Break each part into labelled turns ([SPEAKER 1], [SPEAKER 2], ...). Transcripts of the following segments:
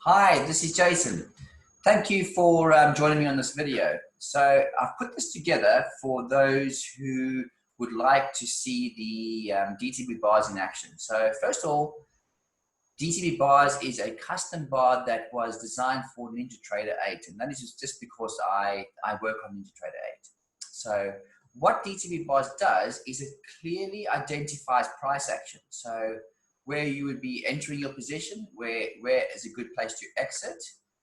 [SPEAKER 1] Hi, this is Jason. Thank you for joining me on this video. So I've put this together for those who would like to see the DTB bars in action. So first of all, DTB bars is a custom bar that was designed for NinjaTrader 8, and that is just because I work on NinjaTrader 8. So what DTB bars does is it clearly identifies price action. So where you would be entering your position, where is a good place to exit,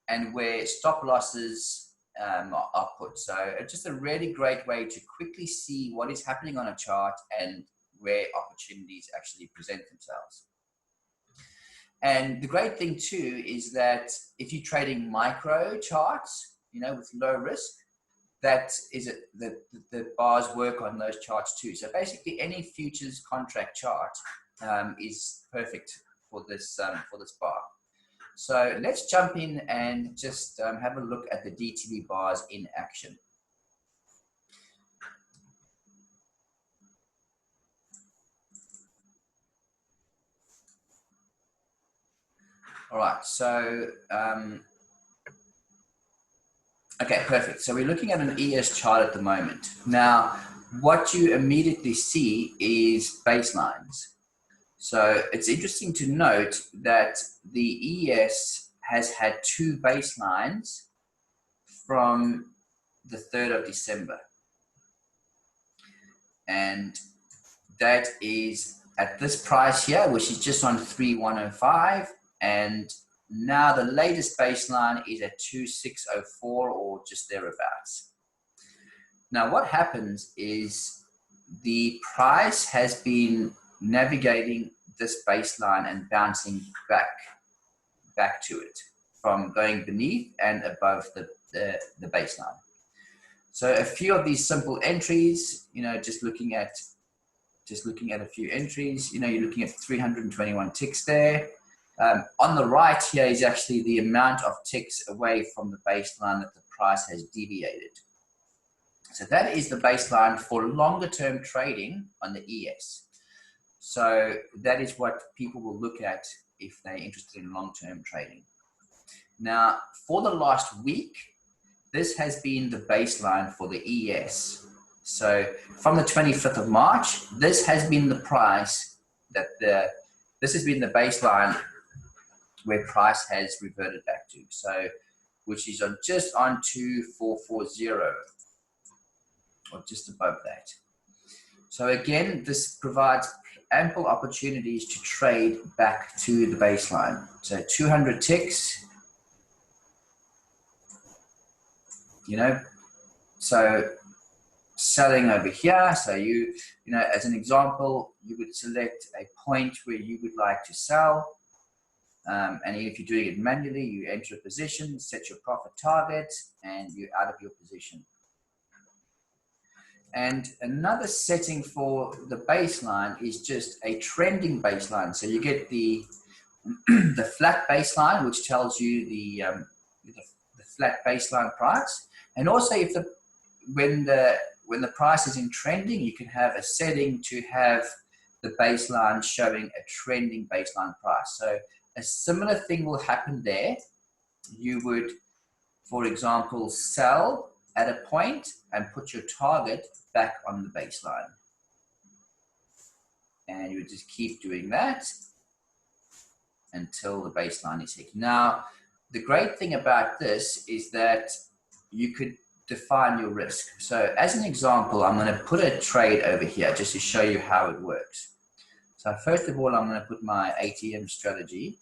[SPEAKER 1] and where stop losses are put. So it's just a really great way to quickly see what is happening on a chart and where opportunities actually present themselves. And the great thing too is that if you're trading micro charts, with low risk, that is it, the bars work on those charts too. So basically any futures contract chart is perfect for this bar. So let's jump in and just have a look at the DTB bars in action. All right, so okay, perfect. So we're looking at an ES chart at the moment. Now, what you immediately see is baselines. So it's interesting to note that the ES has had two baselines from the 3rd of December. And that is at this price here, which is just on 3,105. And now the latest baseline is at 2,604 or just thereabouts. Now what happens is the price has been navigating this baseline and bouncing back to it from going beneath and above the baseline. So a few of these simple entries, just looking at a few entries, you're looking at 321 ticks there. On the right here is actually the amount of ticks away from the baseline that the price has deviated. So that is the baseline for longer term trading on the ES. So that is what people will look at if they're interested in long-term trading. Now, for the last week, this has been the baseline for the ES. So from the 25th of March, this has been the price that this has been the baseline where price has reverted back to. So, which is just on 2,440 or just above that. So again, this provides ample opportunities to trade back to the baseline. So 200 ticks, so selling over here. So as an example, you would select a point where you would like to sell. And if you're doing it manually, you enter a position, set your profit target, and you're out of your position. And another setting for the baseline is just a trending baseline. So you get the flat baseline, which tells you the flat baseline price, and also when the price is in trending, you can have a setting to have the baseline showing a trending baseline price. So a similar thing will happen there. You would, for example, sell at a point and put your target back on the baseline. And you would just keep doing that until the baseline is hit. Now, the great thing about this is that you could define your risk. So as an example, I'm going to put a trade over here just to show you how it works. So first of all, I'm going to put my ATM strategy.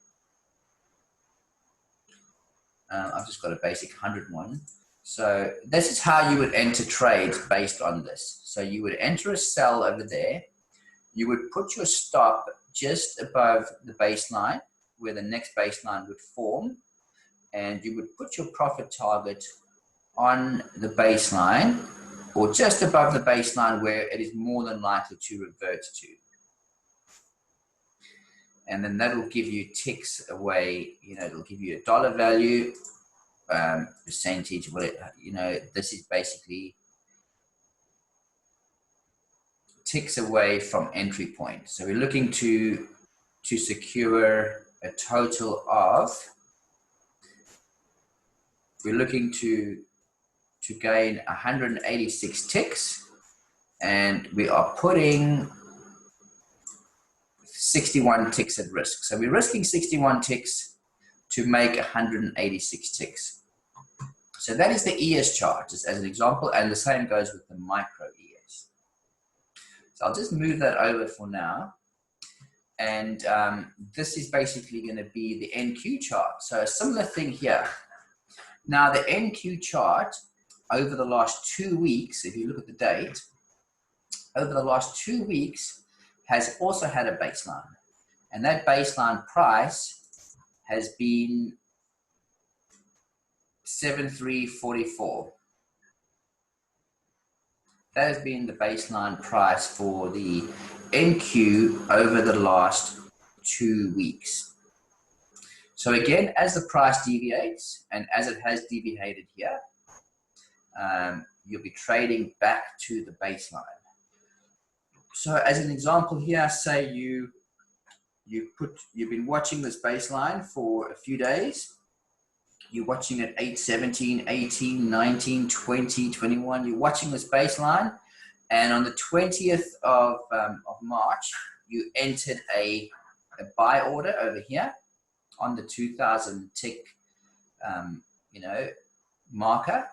[SPEAKER 1] I've just got a basic 100 one. So this is how you would enter trades based on this. So you would enter a sell over there. You would put your stop just above the baseline where the next baseline would form. And you would put your profit target on the baseline or just above the baseline where it is more than likely to revert to. And then that will give you ticks away, it'll give you a dollar value, percentage, this is basically ticks away from entry point. So we're looking to secure a total of we're looking to gain 186 ticks, and we are putting 61 ticks at risk. So we're risking 61 ticks to make 186 ticks. So that is the ES chart, just as an example, and the same goes with the micro ES. So I'll just move that over for now. And this is basically going to be the NQ chart. So a similar thing here. Now the NQ chart over the last 2 weeks, if you look at the date, over the last 2 weeks has also had a baseline. And that baseline price has been 73.44. That has been the baseline price for the NQ over the last 2 weeks. So again, as the price deviates, and as it has deviated here, you'll be trading back to the baseline. So as an example here, say you've been watching this baseline for a few days. You're watching at 8:17, 18, 19, 20, 21. You're watching this baseline, and on the 20th of March, you entered a buy order over here on the 2,000 tick, marker,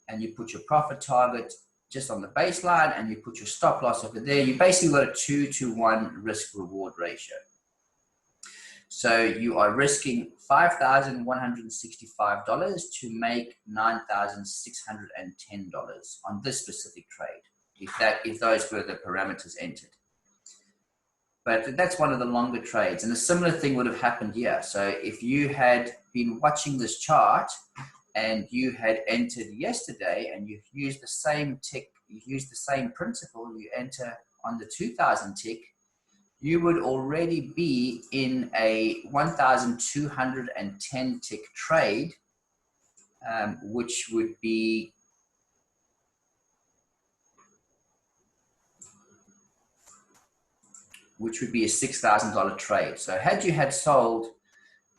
[SPEAKER 1] and you put your profit target just on the baseline, and you put your stop loss over there. You basically got a 2-to-1 risk reward ratio. So you are risking $5,165 to make $9,610 on this specific trade, if those were the parameters entered. But that's one of the longer trades, and a similar thing would have happened here. So if you had been watching this chart and you had entered yesterday, and you've used the same tick, you've used the same principle, you enter on the 2,000 tick, you would already be in a 1,210 tick trade, which would be a $6,000 trade. So had you had sold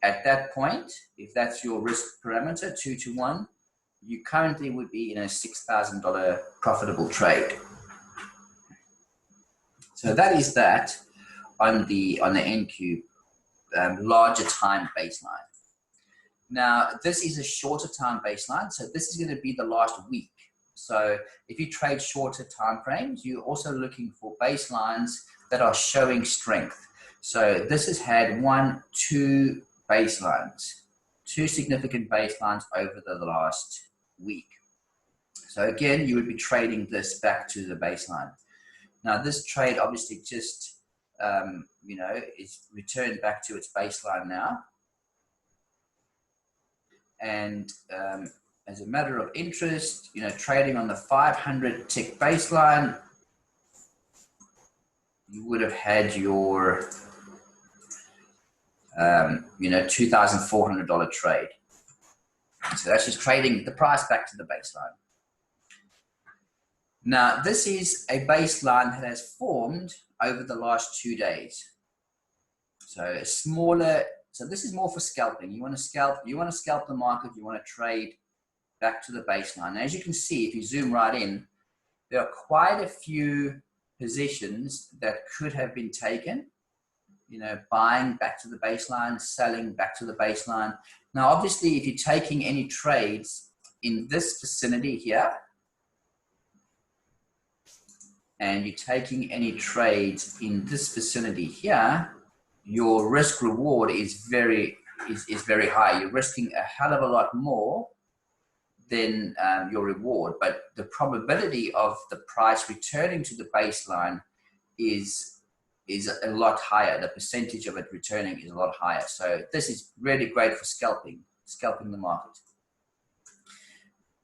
[SPEAKER 1] at that point, if that's your risk parameter, 2-to-1, you currently would be in a $6,000 profitable trade. So that is that on the NQ larger time baseline. Now this is a shorter time baseline, so this is going to be the last week. So if you trade shorter time frames, you're also looking for baselines that are showing strength. So this has had 2 baselines, 2 significant baselines over the last week. So again, you would be trading this back to the baseline. Now this trade obviously just is returned back to its baseline now. And as a matter of interest, trading on the 500 tick baseline, you would have had your $2,400 trade. So that's just trading the price back to the baseline. Now this is a baseline that has formed over the last 2 days. So a smaller, so this is more for scalping. You want to scalp the market, you want to trade back to the baseline. And as you can see, if you zoom right in, there are quite a few positions that could have been taken, buying back to the baseline, selling back to the baseline. Now, obviously, if you're taking any trades in this vicinity here, and you're taking any trades in this vicinity here, your risk reward is very high. You're risking a hell of a lot more than your reward, but the probability of the price returning to the baseline is a lot higher. The percentage of it returning is a lot higher. So this is really great for scalping the market.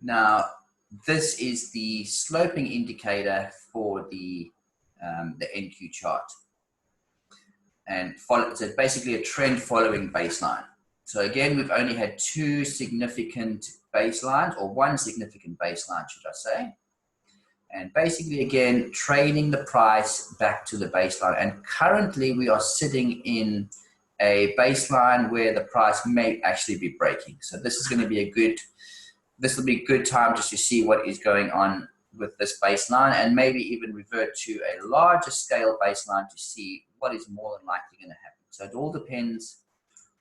[SPEAKER 1] Now, this is the sloping indicator for the NQ chart. And so it's basically a trend following baseline. So again, we've only had 2 significant baselines, or 1 significant baseline, should I say. And basically, again, trading the price back to the baseline. And currently, we are sitting in a baseline where the price may actually be breaking. So this is going to be a good this will be a good time just to see what is going on with this baseline, and maybe even revert to a larger scale baseline to see what is more than likely going to happen. So it all depends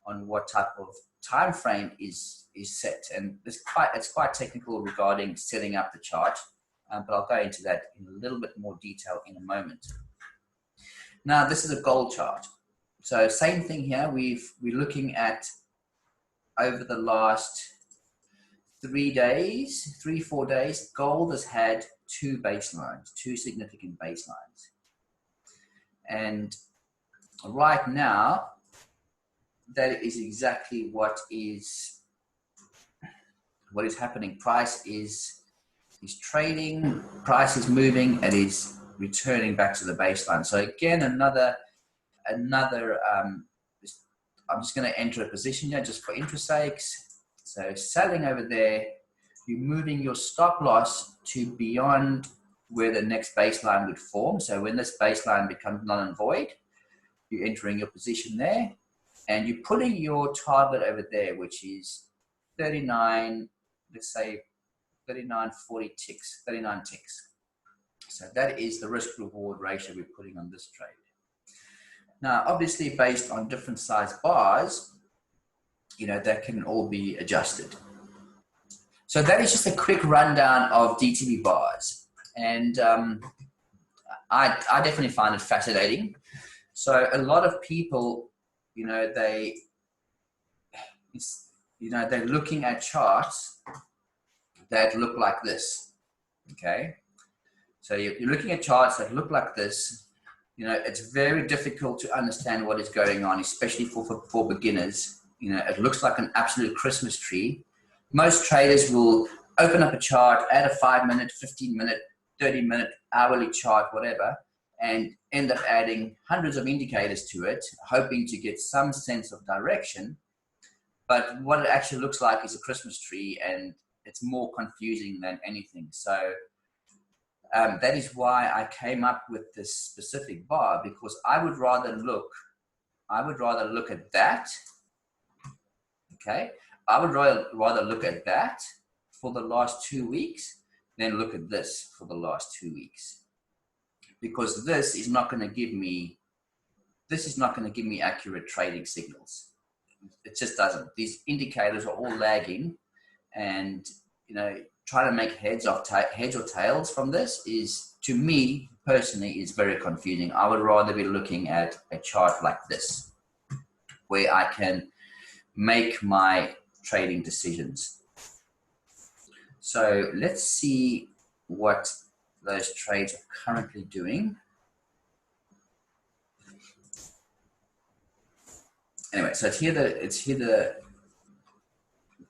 [SPEAKER 1] on what type of time frame is set, and it's quite technical regarding setting up the chart, but I'll go into that in a little bit more detail in a moment. Now, this is a gold chart. So same thing here. We're looking at over the last 3 days, 4 days, gold has had two significant baselines. And right now, that is exactly what is happening. Price is trading, price is moving, and is returning back to the baseline. So again, another I'm just going to enter a position here just for interest sakes. So selling over there, you're moving your stop loss to beyond where the next baseline would form. So when this baseline becomes null and void, you're entering your position there, and you're putting your target over there, which is 39, let's say 39.40 ticks, 39 ticks. So that is the risk reward ratio we're putting on this trade. Now, obviously based on different size bars, that can all be adjusted. So that is just a quick rundown of DTB bars. And I definitely find it fascinating. So a lot of people, they're looking at charts that look like this, okay? So you're looking at charts that look like this. It's very difficult to understand what is going on, especially for beginners. It looks like an absolute Christmas tree. Most traders will open up a chart, add a 5-minute, 15-minute, 30-minute, hourly chart, whatever, and end up adding hundreds of indicators to it, hoping to get some sense of direction. But what it actually looks like is a Christmas tree, and it's more confusing than anything. So that is why I came up with this specific bar, because I would rather look at that. Okay, I would rather look at that for the last 2 weeks than look at this for the last 2 weeks, because this is not going to give me accurate trading signals. It just doesn't. These indicators are all lagging, and trying to make heads or tails from this is, to me personally, is very confusing. I would rather be looking at a chart like this, where I can make my trading decisions. So let's see what those trades are currently doing. Anyway, so it's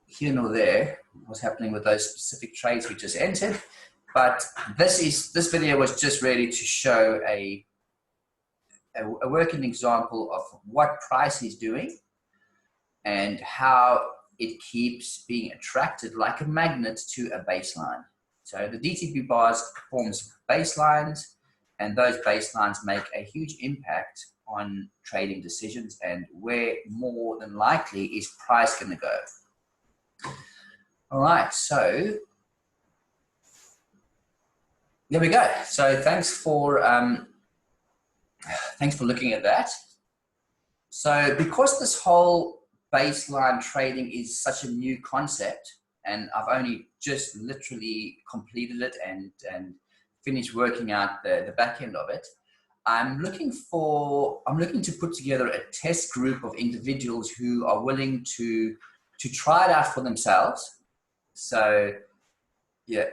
[SPEAKER 1] here nor there what's happening with those specific trades we just entered. But this video was just really to show a working example of what price is doing and how it keeps being attracted like a magnet to a baseline. So the DTB bars forms baselines, and those baselines make a huge impact on trading decisions and where more than likely is price going to go. All right, so there we go. So thanks for looking at that. So because this whole baseline trading is such a new concept, and I've only just literally completed it and finished working out the back end of it, I'm looking to put together a test group of individuals who are willing to try it out for themselves. So yeah,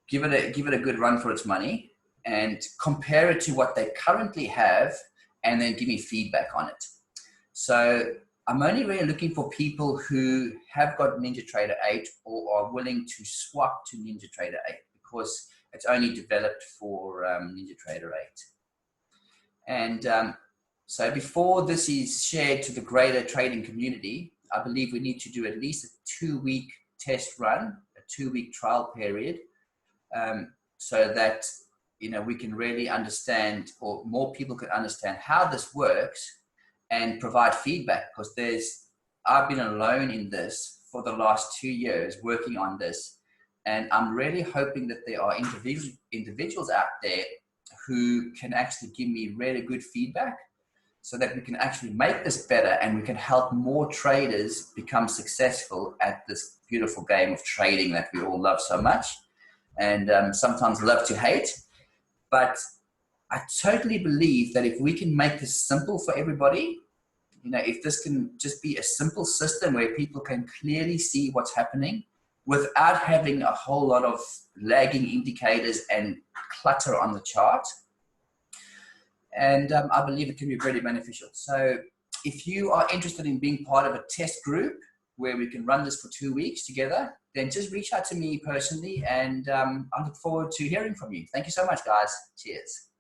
[SPEAKER 1] give it a good run for its money and compare it to what they currently have, and then give me feedback on it. So I'm only really looking for people who have got NinjaTrader 8 or are willing to swap to NinjaTrader 8, because it's only developed for NinjaTrader 8. And so before this is shared to the greater trading community, I believe we need to do at least a 2-week test run, a 2-week trial period, so that we can really understand, or more people can understand how this works and provide feedback. Because I've been alone in this for the last 2 years working on this. And I'm really hoping that there are individuals out there who can actually give me really good feedback so that we can actually make this better and we can help more traders become successful at this beautiful game of trading that we all love so much and sometimes love to hate. But I totally believe that if we can make this simple for everybody, if this can just be a simple system where people can clearly see what's happening without having a whole lot of lagging indicators and clutter on the chart. And I believe it can be very beneficial. So if you are interested in being part of a test group where we can run this for 2 weeks together, then just reach out to me personally, and I look forward to hearing from you. Thank you so much, guys. Cheers.